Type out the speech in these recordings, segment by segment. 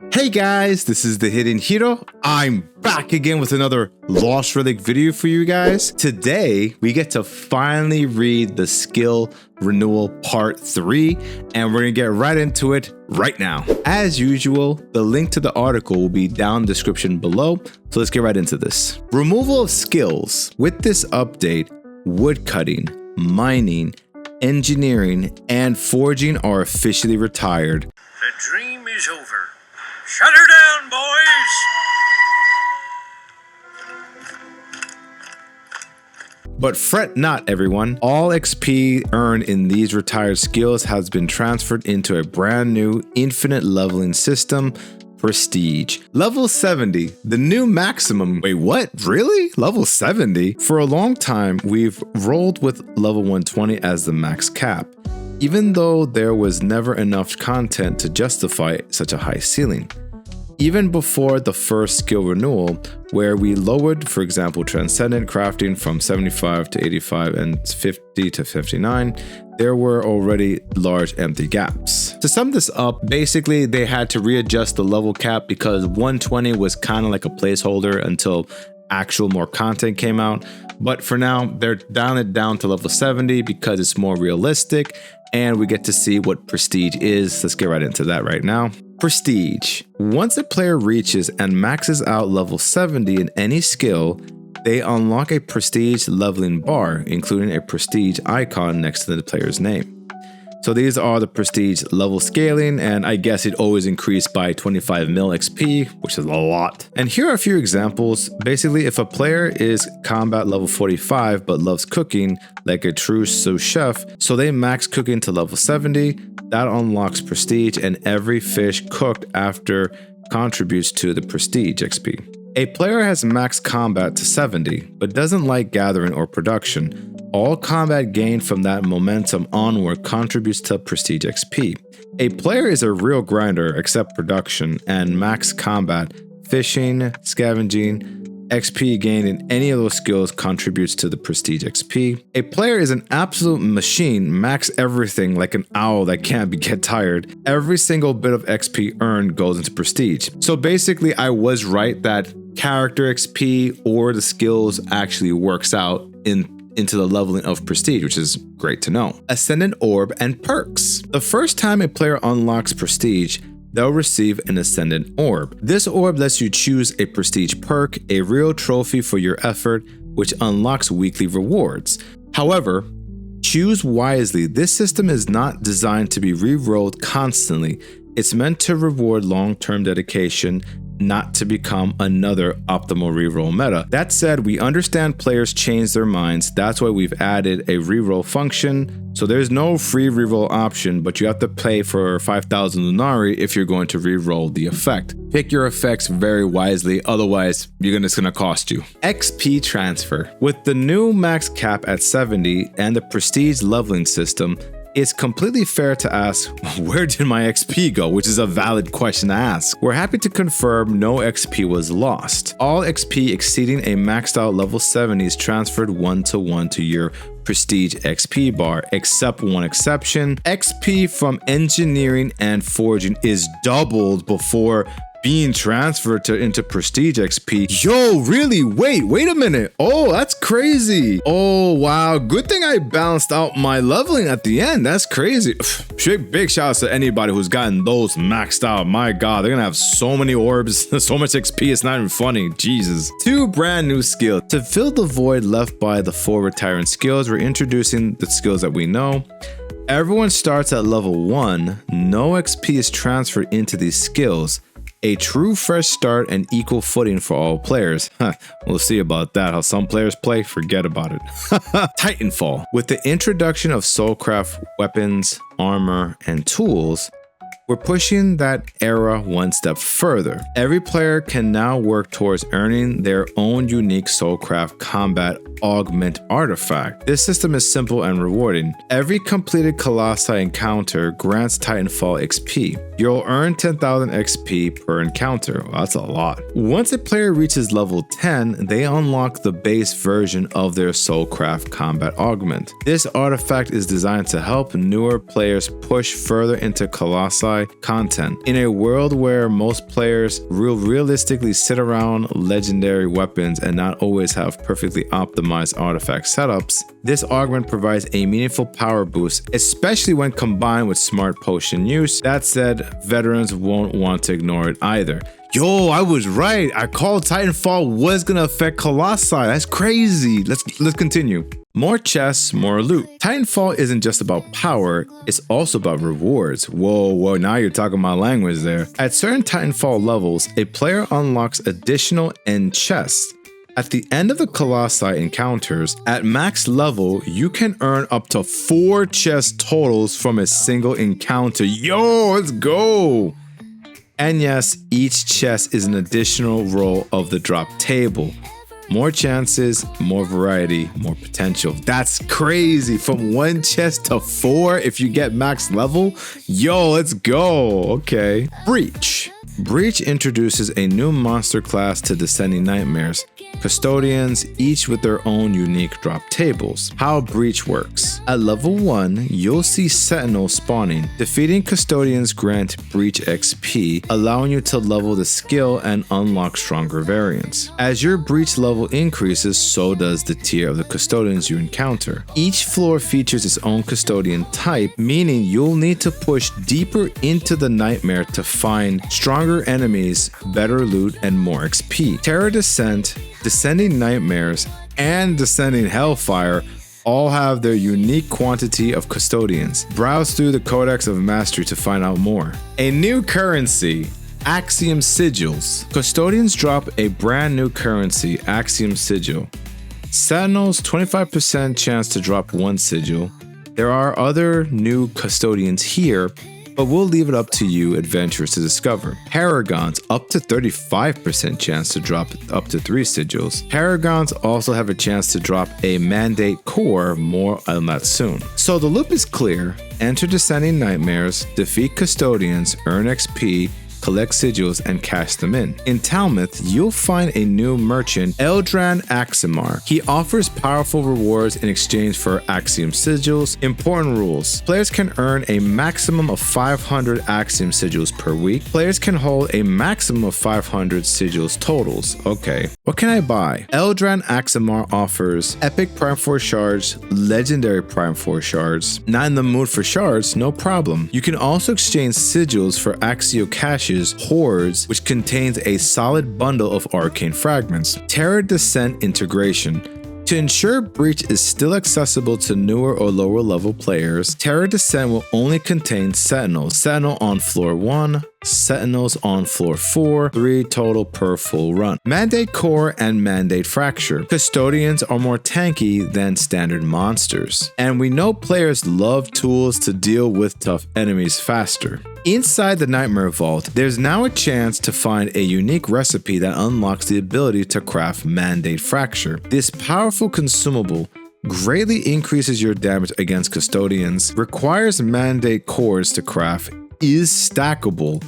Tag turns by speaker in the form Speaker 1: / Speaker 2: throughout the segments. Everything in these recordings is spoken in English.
Speaker 1: Hey guys, this is the Hidden Hero. I'm back again with another Lost Relic video for you guys. Today, we get to finally read the skill Renewal Part 3, and we're gonna get right into it right now. As usual, the link to the article will be down in the description below, so let's get right into this. Removal of skills. With this update, woodcutting, mining, engineering, and forging are officially retired.
Speaker 2: The dream is over. Shut her down, boys!
Speaker 1: But fret not, everyone. All XP earned in these retired skills has been transferred into a brand new infinite leveling system, Prestige. Level 70, the new maximum. Wait, what? Really? Level 70? For a long time, we've rolled with level 120 as the max cap, even though there was never enough content to justify such a high ceiling. Even before the first skill renewal, where we lowered, for example, Transcendent crafting from 75 to 85 and 50 to 59, there were already large empty gaps. To sum this up, basically they had to readjust the level cap because 120 was kind of like a placeholder until actual more content came out. But for now, they're down to level 70 because it's more realistic and we get to see what Prestige is. Let's get right into that right now. Prestige. Once a player reaches and maxes out level 70 in any skill, they unlock a prestige leveling bar, including a prestige icon next to the player's name. So these are the prestige level scaling, and I guess it always increased by 25 mil XP, which is a lot. And here are a few examples. Basically, if a player is combat level 45 but loves cooking like a true sous chef, so they max cooking to level 70, that unlocks prestige, and every fish cooked after contributes to the prestige XP. A player has max combat to 70, but doesn't like gathering or production. All combat gained from that momentum onward contributes to prestige XP. A player is a real grinder except production, and max combat, fishing, scavenging, XP gained in any of those skills contributes to the prestige XP. A player is an absolute machine, max everything like an owl that can't get tired. Every single bit of XP earned goes into prestige. So basically I was right that character XP or the skills actually works out into the leveling of prestige, which is great to know. Ascendent Orb and Perks. The first time a player unlocks prestige, they'll receive an Ascendant Orb. This orb lets you choose a prestige perk, a real trophy for your effort, which unlocks weekly rewards. However, choose wisely. This system is not designed to be re-rolled constantly. It's meant to reward long-term dedication, not to become another optimal reroll meta. That said, we understand players change their minds. That's why we've added a reroll function. So there's no free reroll option, but you have to pay for 5,000 Lunari if you're going to reroll the effect. Pick your effects very wisely, otherwise it's gonna cost you. XP transfer. With the new max cap at 70 and the prestige leveling system, it's completely fair to ask, where did my XP go? Which is a valid question to ask. We're happy to confirm no XP was lost. All XP exceeding a maxed out level 70 is transferred 1-to-1 to your prestige XP bar, except one exception. XP from engineering and forging is doubled before being transferred into prestige XP. Yo, really? Wait a minute. Oh, that's crazy. Oh, wow. Good thing I balanced out my leveling at the end. That's crazy. Big shout out to anybody who's gotten those maxed out. My God, they're gonna have so many orbs, so much XP, it's not even funny. Jesus. 2 brand new skills. To fill the void left by the 4 retiring skills, we're introducing the skills that we know. Everyone starts at level 1. No XP is transferred into these skills. A true fresh start and equal footing for all players. We'll see about that. How some players play, forget about it. TitanFall. With the introduction of Soulcraft weapons, armor, and tools, we're pushing that era one step further. Every player can now work towards earning their own unique Soulcraft combat augment artifact. This system is simple and rewarding. Every completed Colossi encounter grants TitanFall XP. You'll earn 10,000 XP per encounter. Well, that's a lot. Once a player reaches level 10, they unlock the base version of their Soulcraft combat augment. This artifact is designed to help newer players push further into Colossi justify content. In a world where most players will realistically sit around legendary weapons and not always have perfectly optimized artifact setups, this augment provides a meaningful power boost, especially when combined with smart potion use. That said, veterans won't want to ignore it either. Yo, I was right. I called TitanFall was gonna affect Colossi. That's crazy. Let's continue. More chests, more loot. TitanFall isn't just about power, it's also about rewards. Whoa, now you're talking my language there. At certain TitanFall levels, a player unlocks additional end chests. At the end of the Colossi encounters, at max level, you can earn up to 4 chest totals from a single encounter. Yo, let's go! And yes, each chest is an additional roll of the drop table. More chances, more variety, more potential. That's crazy. From 1 chest to 4 if you get max level. Yo, let's go. Okay. Breach. Breach introduces a new monster class to Descending Nightmares. Custodians, each with their own unique drop tables. How Breach works. At level 1, you'll see Sentinels spawning. Defeating Custodians grant Breach XP, allowing you to level the skill and unlock stronger variants. As your Breach level increases, so does the tier of the Custodians you encounter. Each floor features its own Custodian type, meaning you'll need to push deeper into the Nightmare to find stronger enemies, better loot, and more XP. Terror Descent, Descending Nightmares, and Descending Hellfire all have their unique quantity of Custodians. Browse through the Codex of Mastery to find out more. A new currency, Axiom Sigils. Custodians drop a brand new currency, Axiom Sigil. Sentinels, 25% chance to drop 1 sigil. There are other new Custodians here, but we'll leave it up to you adventurers to discover. Paragons, up to 35% chance to drop up to 3 sigils. Paragons also have a chance to drop a Mandate Core, more on that soon. So the loop is clear. Enter Descending Nightmares, defeat Custodians, earn XP, collect sigils, and cash them in. In Talmouth, you'll find a new merchant, Eldran Aximar. He offers powerful rewards in exchange for Axiom Sigils. Important rules. Players can earn a maximum of 500 Axiom Sigils per week. Players can hold a maximum of 500 sigils totals. Okay. What can I buy? Eldran Aximar offers Epic Prime 4 shards, Legendary Prime 4 shards. Not in the mood for shards? No problem. You can also exchange sigils for Axio Cash Hordes, which contains a solid bundle of arcane fragments. Terror Descent integration. To ensure Breach is still accessible to newer or lower level players, Terror Descent will only contain Sentinels. Sentinel on floor 1, Sentinels on floor 4, 3 total per full run. Mandate Core and Mandate Fracture. Custodians are more tanky than standard monsters, and we know players love tools to deal with tough enemies faster. Inside the Nightmare Vault, there's now a chance to find a unique recipe that unlocks the ability to craft Mandate Fracture. This powerful consumable greatly increases your damage against Custodians, requires Mandate Cores to craft, is stackable.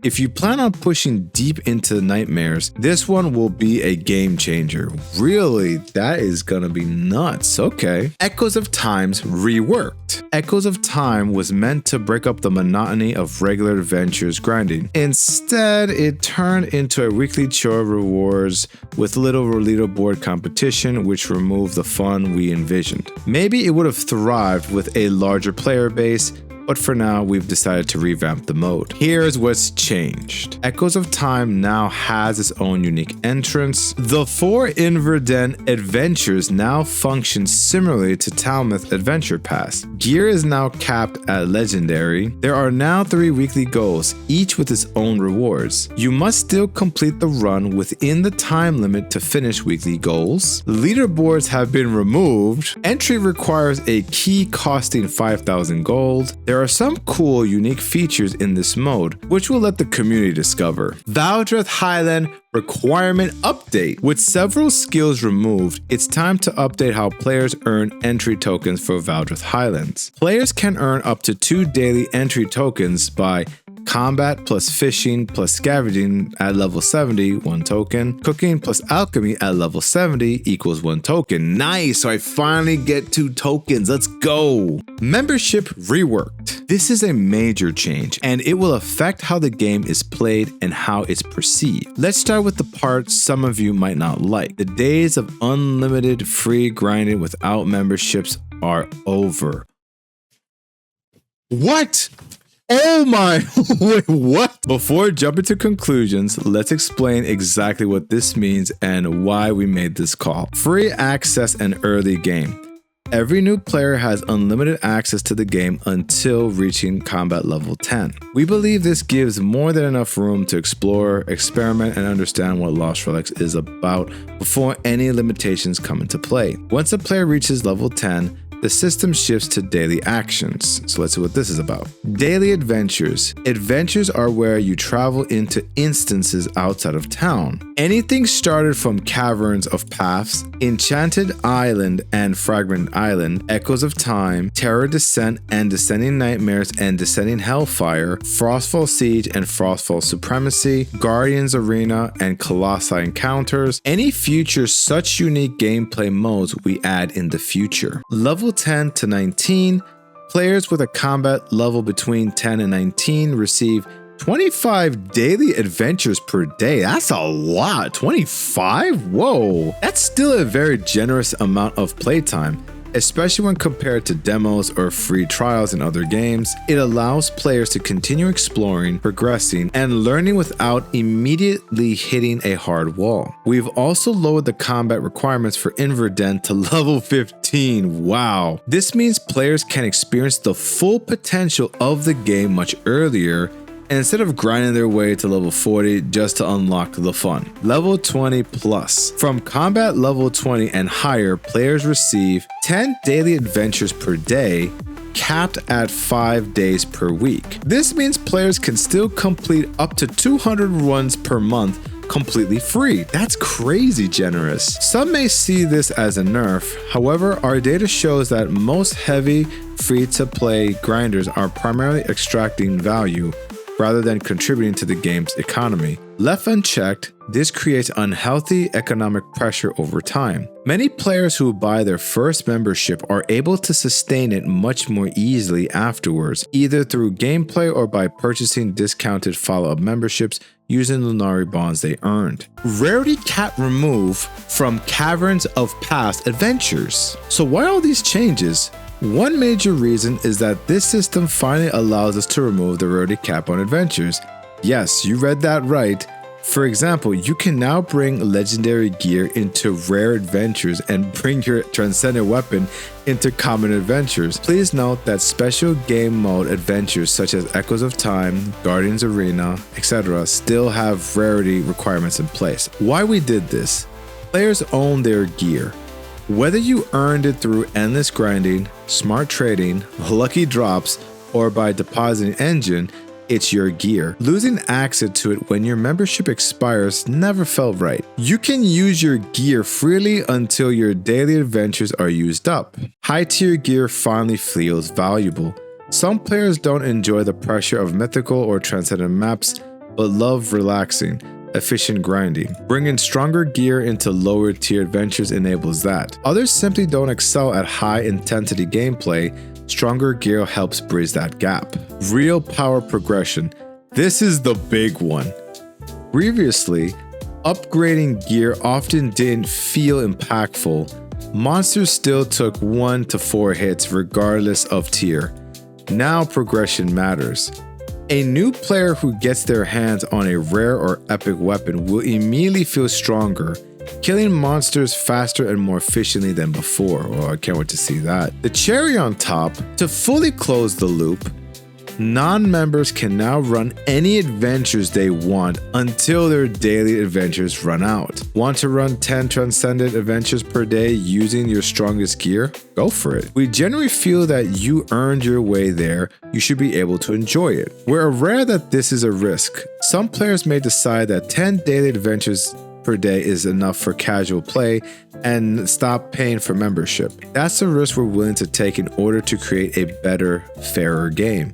Speaker 1: If you plan on pushing deep into the Nightmares, this one will be a game changer. Really, that is gonna be nuts. Okay. Echoes of Time's Reworked. Echoes of Time was meant to break up the monotony of regular adventures grinding. Instead, it turned into a weekly chore rewards with little leaderboard competition, which removed the fun we envisioned. Maybe it would have thrived with a larger player base, but for now, we've decided to revamp the mode. Here's what's changed. Echoes of Time now has its own unique entrance. The 4 Inverden adventures now function similarly to Talmouth Adventure Pass. Gear is now capped at Legendary. There are now 3 weekly goals, each with its own rewards. You must still complete the run within the time limit to finish weekly goals. Leaderboards have been removed. Entry requires a key costing 5,000 gold. There are some cool, unique features in this mode, which we'll let the community discover. Valdrath Highland requirement update. With several skills removed, it's time to update how players earn entry tokens for Valdrath Highlands. Players can earn up to 2 daily entry tokens by Combat plus fishing plus scavenging at level 70, 1 token. Cooking plus alchemy at level 70 equals 1 token. Nice, so I finally get 2 tokens. Let's go. Membership reworked. This is a major change, and it will affect how the game is played and how it's perceived. Let's start with the part some of you might not like. The days of unlimited free grinding without memberships are over. What? Oh my, wait, what? Before jumping to conclusions, let's explain exactly what this means and why we made this call. Free access and early game. Every new player has unlimited access to the game until reaching combat level 10. We believe this gives more than enough room to explore, experiment, and understand what Lost Relics is about before any limitations come into play. Once a player reaches level 10, the system shifts to daily actions. So let's see what this is about. Daily adventures. Adventures are where you travel into instances outside of town. Anything started from Caverns of Paths, Enchanted Island and Fragment Island, Echoes of Time, Terror Descent and Descending Nightmares and Descending Hellfire, Frostfall Siege and Frostfall Supremacy, Guardians Arena and Colossi Encounters, any future such unique gameplay modes we add in the future. Level 10 to 19, players with a combat level between 10 and 19 receive 25 daily adventures per day. That's a lot. 25? Whoa. That's still a very generous amount of playtime, especially when compared to demos or free trials in other games. It allows players to continue exploring, progressing, and learning without immediately hitting a hard wall. We've also lowered the combat requirements for Inverdent to level 15. Wow. This means players can experience the full potential of the game much earlier, instead of grinding their way to level 40 just to unlock the fun. Level 20 plus. From combat level 20 and higher, players receive 10 daily adventures per day, capped at 5 days per week. This means players can still complete up to 200 runs per month completely free. That's crazy generous. Some may see this as a nerf. However, our data shows that most heavy free-to-play grinders are primarily extracting value rather than contributing to the game's economy. Left unchecked, this creates unhealthy economic pressure over time. Many players who buy their first membership are able to sustain it much more easily afterwards, either through gameplay or by purchasing discounted follow-up memberships using Lunari bonds they earned. Rarity can't remove from Caverns of Past Adventures. So why all these changes? One major reason is that this system finally allows us to remove the rarity cap on adventures. Yes, you read that right. For example, you can now bring legendary gear into rare adventures and bring your transcendent weapon into common adventures. Please note that special game mode adventures such as Echoes of Time, Guardians Arena, etc. still have rarity requirements in place. Why we did this? Players own their gear. Whether you earned it through endless grinding, smart trading, lucky drops, or by depositing engine, it's your gear. Losing access to it when your membership expires never felt right. You can use your gear freely until your daily adventures are used up. High tier gear finally feels valuable. Some players don't enjoy the pressure of mythical or transcendent maps, but love relaxing, efficient grinding. Bringing stronger gear into lower tier adventures enables that. Others simply don't excel at high intensity gameplay. Stronger gear helps bridge that gap. Real power progression. This is the big one. Previously, upgrading gear often didn't feel impactful. Monsters still took 1 to 4 hits regardless of tier. Now progression matters. A new player who gets their hands on a rare or epic weapon will immediately feel stronger, killing monsters faster and more efficiently than before. Oh, I can't wait to see that. The cherry on top, to fully close the loop, non-members can now run any adventures they want until their daily adventures run out. Want to run 10 transcendent adventures per day using your strongest gear? Go for it. We generally feel that you earned your way there. You should be able to enjoy it. We're aware that this is a risk. Some players may decide that 10 daily adventures per day is enough for casual play and stop paying for membership. That's a risk we're willing to take in order to create a better, fairer game.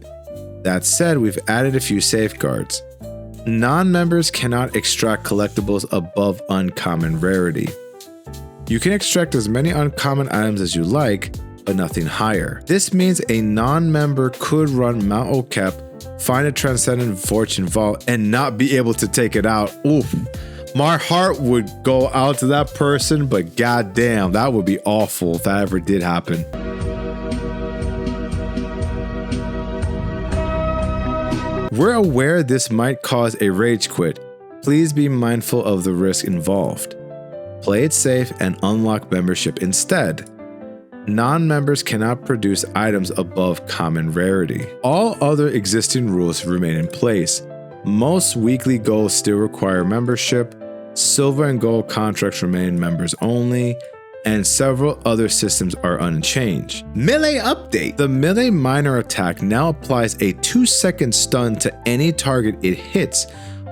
Speaker 1: That said, we've added a few safeguards. Non-members cannot extract collectibles above uncommon rarity. You can extract as many uncommon items as you like, but nothing higher. This means a non-member could run Mount Okep, find a Transcendent Fortune Vault, and not be able to take it out. Oof. My heart would go out to that person, but goddamn, that would be awful if that ever did happen. We're aware this might cause a rage quit. Please be mindful of the risk involved. Play it safe and unlock membership instead. Non-members cannot produce items above common rarity. All other existing rules remain in place. Most weekly goals still require membership, silver and gold contracts remain members only, and several other systems are unchanged. Melee update! The melee minor attack now applies a 2-second stun to any target it hits,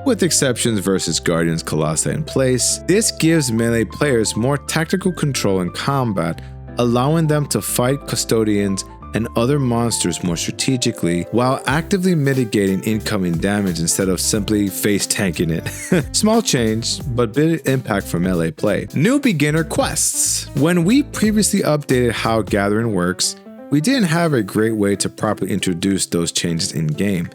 Speaker 1: with exceptions versus Guardians Colossi in place. This gives melee players more tactical control in combat, allowing them to fight custodians and other monsters more strategically while actively mitigating incoming damage instead of simply face tanking it. Small change, but big impact for melee play. New beginner quests. When we previously updated how gathering works, we didn't have a great way to properly introduce those changes in game.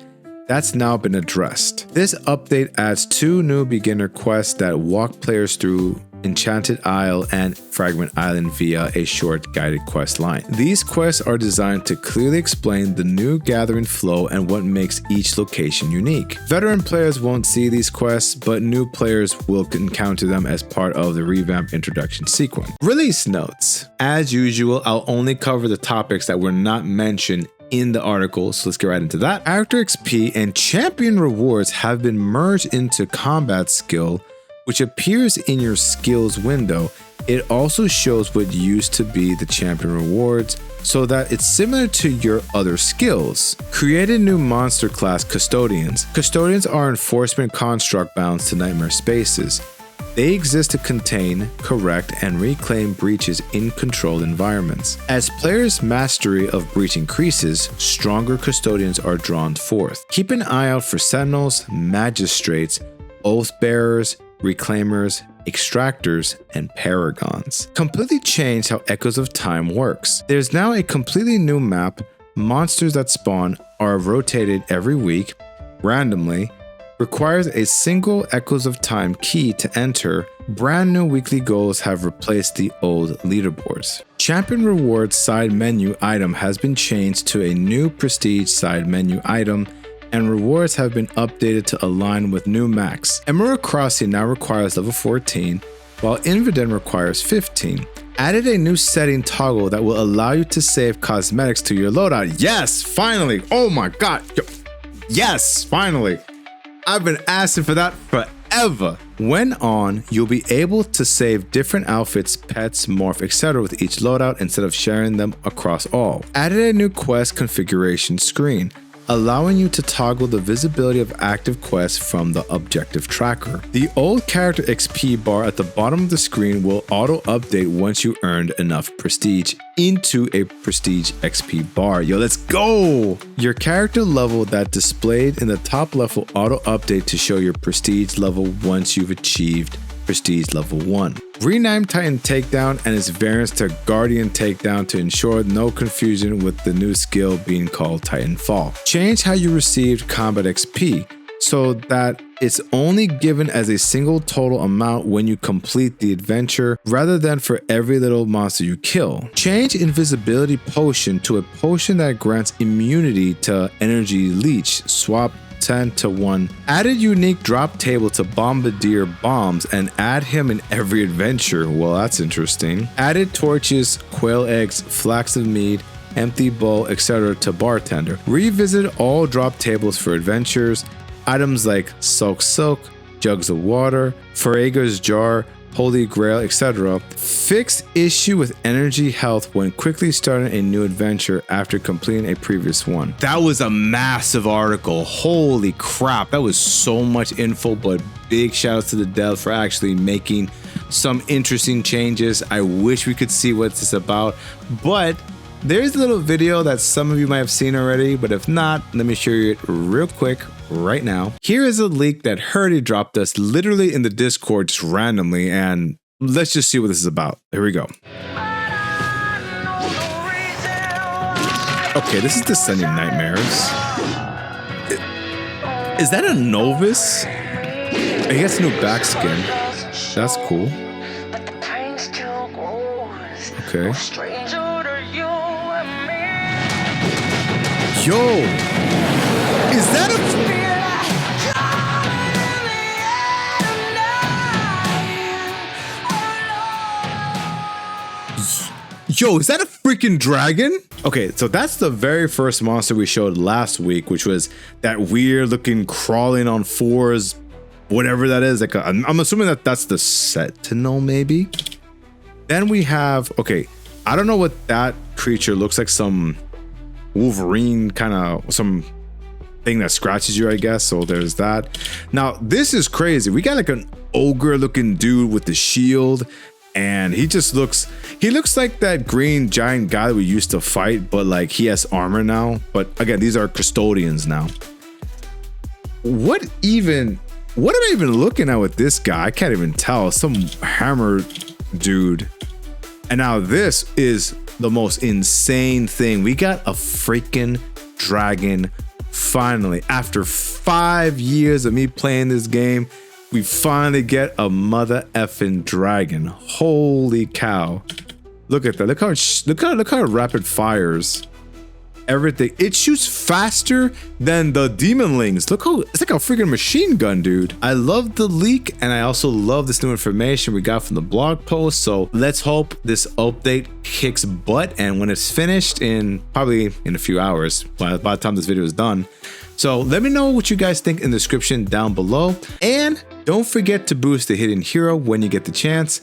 Speaker 1: That's now been addressed. This update adds 2 new beginner quests that walk players through Enchanted Isle and Fragment Island via a short guided quest line. These quests are designed to clearly explain the new gathering flow and what makes each location unique. Veteran players won't see these quests, but new players will encounter them as part of the revamped introduction sequence. Release notes. As usual, I'll only cover the topics that were not mentioned in the article, so let's get right into that. Character XP and champion rewards have been merged into combat skill, which appears in your skills window. It also shows what used to be the champion rewards, so that it's similar to your other skills. Create a new monster class, Custodians. Custodians are enforcement construct bounds to nightmare spaces. They exist to contain, correct, and reclaim breaches in controlled environments. As players' mastery of breach increases, stronger custodians are drawn forth. Keep an eye out for sentinels, magistrates, oath bearers, reclaimers, extractors, and paragons. Completely changed how Echoes of Time works. There's now a completely new map. Monsters that spawn are rotated every week, randomly, requires a single Echoes of Time key to enter. Brand new weekly goals have replaced the old leaderboards. Champion Rewards side menu item has been changed to a new Prestige side menu item, and rewards have been updated to align with new max. Emerald Crossing now requires level 14, while Inviden requires 15. Added a new setting toggle that will allow you to save cosmetics to your loadout. Yes, finally! Oh my god! Yes, finally! I've been asking for that forever. When on, you'll be able to save different outfits, pets, morph, etc. with each loadout instead of sharing them across all. Added a new quest configuration screen, allowing you to toggle the visibility of active quests from the objective tracker. The old character XP bar at the bottom of the screen will auto-update once you earned enough prestige into a prestige XP bar. Yo, let's go! Your character level that displayed in the top left will auto-update to show your prestige level once you've achieved Prestige level 1. Rename Titan Takedown and its variants to Guardian Takedown to ensure no confusion with the new skill being called TitanFall. Change how you received combat XP so that it's only given as a single total amount when you complete the adventure rather than for every little monster you kill. Change Invisibility Potion to a potion that grants immunity to Energy Leech. Swap 10 to 1. Added unique drop table to Bombardier bombs and add him in every adventure. Well, that's interesting. Added torches, quail eggs, flax of mead, empty bowl, etc. to bartender. Revisit all drop tables for adventures. Items like Sulk Silk, jugs of water, Faraga's jar, Holy Grail, etc. Fix issue with energy health when quickly starting a new adventure after completing a previous one. That was a massive article. Holy crap, that was so much info, but big shout outs to the dev for actually making some interesting changes. I wish we could see what this is about, but there's a little video that some of you might have seen already, but if not, let me show you it real quick right now. Here is a leak that Rarity dropped us literally in the Discord just randomly, and let's just see what this is about. Here we go. Okay, this is Descending Nightmares. Is that a novice? He gets a new back skin. That's cool. Okay. Yo! Is that a... Yo, is that a freaking dragon? Okay, so that's the very first monster we showed last week, which was that weird looking crawling on fours, whatever that is. Like I'm assuming that that's the Sentinel, maybe. Then we have, okay, I don't know what that creature looks like. Some Wolverine kind of, some thing that scratches you, I guess. So there's that. Now this is crazy. We got like an ogre looking dude with the shield. And he just looks, he looks like that green giant guy that we used to fight, but like he has armor now. But again, these are custodians now. What am I even looking at with this guy? I can't even tell. Some hammer dude. And now this is the most insane thing. We got a freaking dragon finally. After 5 years of me playing this game, we finally get a mother effing dragon. Holy cow. Look at that. Look how rapid fires everything. It shoots faster than the demonlings. Look how it's like a freaking machine gun, dude. I love the leak, and I also love this new information we got from the blog post. So let's hope this update kicks butt, and when it's finished in probably in a few hours, by the time this video is done. So let me know what you guys think in the description down below, and don't forget to boost the hidden hero when you get the chance.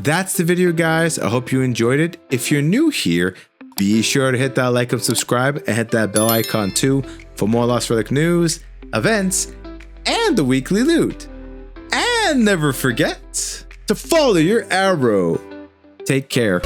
Speaker 1: That's the video, guys. I hope you enjoyed it. If you're new here, be sure to hit that like and subscribe, and hit that bell icon too for more Lost Relic news, events, and the weekly loot. And never forget to follow your arrow. Take care.